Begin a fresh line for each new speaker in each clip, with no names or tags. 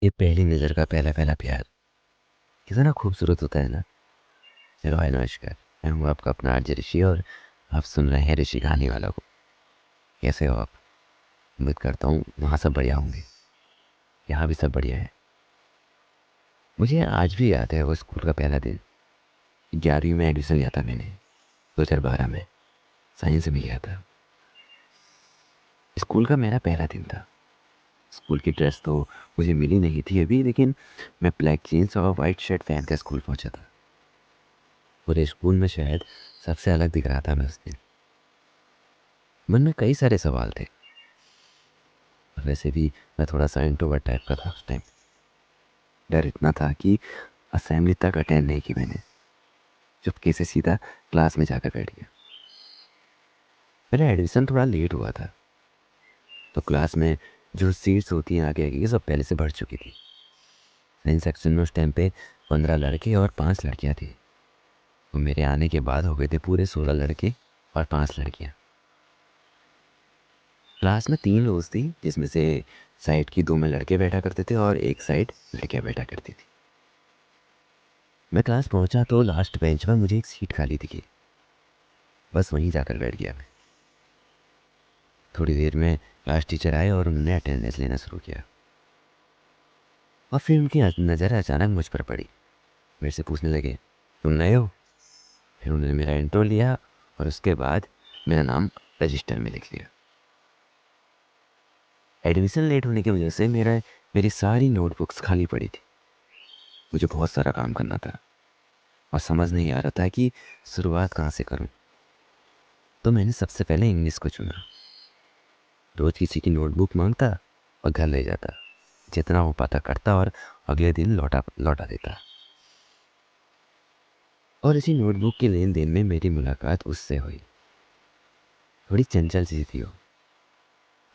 ये पहली नज़र का पहला पहला प्यार कितना खूबसूरत होता है ना। हेलो हाय नमस्कार, मैं हूँ आपका अपना आरजे ऋषि और आप सुन रहे हैं ऋषि कहानी वाला को। कैसे हो आप? उम्मीद करता हूँ वहाँ सब बढ़िया होंगे। यहाँ भी सब बढ़िया है। मुझे आज भी याद है वो स्कूल का पहला दिन। 11वीं में एडमिशन लिया था मैंने, 2012 में। साइंस में लिया था। स्कूल का मेरा पहला दिन था। स्कूल की ड्रेस तो मुझे मिली नहीं थी अभी, लेकिन मैं ब्लैक जीन्स और वाइट शर्ट पहन कर स्कूल पहुंचा था। पूरे स्कूल में शायद सबसे अलग दिख रहा था मैं उस दिन। मन में कई सारे सवाल थे। और वैसे भी मैं थोड़ा सा इंट्रोवर्ट टाइप का था उस टाइम। डर इतना था कि असेंबली तक अटेंड नहीं की मैंने। चुपके से सीधा क्लास में जाकर बैठ गया। मेरा एडमिशन थोड़ा लेट हुआ था, तो क्लास में जो सीट्स होती हैं आगे आगे, सब पहले से भर चुकी थी। साइंस सेक्शन में उस टाइम पे 15 लड़के और 5 लड़कियां थी। तो मेरे आने के बाद हो गए थे पूरे 16 लड़के और 5 लड़कियां। क्लास में 3 रोज थी, जिसमें से साइड की 2 में लड़के बैठा करते थे और एक साइड लड़कियां बैठा करती थी। मैं क्लास पहुंचा तो लास्ट बेंच पर मुझे एक सीट खाली दिखी। बस वहीं जाकर बैठ गया मैं। थोड़ी देर में क्लास टीचर आए और उन्होंने अटेंडेंस लेना शुरू किया। और फिर उनकी नज़र अचानक मुझ पर पड़ी। मेरे से पूछने लगे, तुम नए हो? फिर उन्होंने मेरा इंट्रो लिया और उसके बाद मेरा नाम रजिस्टर में लिख लिया। एडमिशन लेट होने की वजह से मेरी सारी नोटबुक्स खाली पड़ी थी। मुझे बहुत सारा काम करना था और समझ नहीं आ रहा था कि शुरुआत कहाँ से करूँ। तो मैंने सबसे पहले इंग्लिश को चुना। रोज़ किसी की नोटबुक मांगता और घर ले जाता, जितना हो पाता करता और अगले दिन लौटा लौटा देता। और इसी नोटबुक के लेन देन में मेरी मुलाकात उससे हुई। थोड़ी चंचल सी थी वो,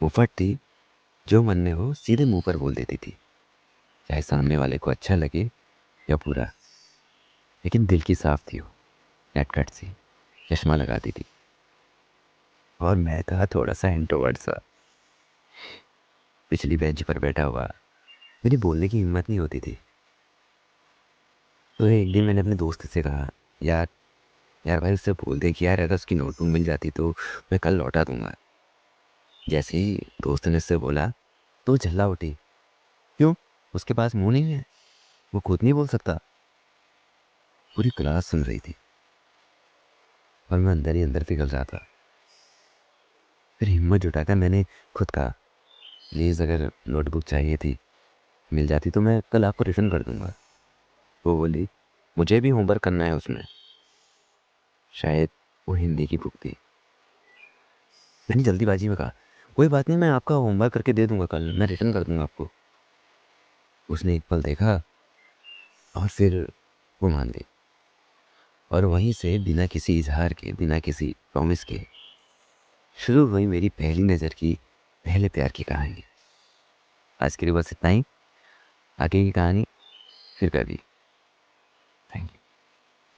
मुफट थी। जो मन में हो सीधे मुंह पर बोल देती थी, चाहे सामने वाले को अच्छा लगे या बुरा। लेकिन दिल की साफ थी वो, नटखट सी, चश्मा लगाती थी। और मैं था थोड़ा सा इंट्रोवर्ट सा, पिछली बेंच पर बैठा हुआ। मेरी बोलने की हिम्मत नहीं होती थी। तो एक दिन मैंने अपने दोस्त से कहा, यार यार भाई उससे बोल दे कि यार अगर उसकी नोटबुक मिल जाती तो मैं कल लौटा दूंगा। जैसे ही दोस्त ने उससे बोला तो झल्ला उठी, क्यों? उसके पास मुंह नहीं है? वो खुद नहीं बोल सकता? पूरी क्लास सुन रही थी और मैं अंदर ही अंदर पिघल रहा था। फिर हिम्मत जुटाकर मैंने खुद कहा, प्लीज़ अगर नोटबुक चाहिए थी, मिल जाती तो मैं कल आपको रिटर्न कर दूंगा। वो बोली, मुझे भी होमवर्क करना है उसमें। शायद वो हिंदी की बुक थी। मैंने जल्दीबाजी में कहा, कोई बात नहीं, मैं आपका होमवर्क करके दे दूंगा, कल मैं रिटर्न कर दूंगा आपको। उसने एक पल देखा और फिर वो मान गई। और वहीं से बिना किसी इजहार के, बिना किसी प्रॉमिस के शुरू हुई मेरी पहली नज़र की पहले प्यार की कहानी। आज के लिए बस इतना ही। आगे की कहानी फिर कभी।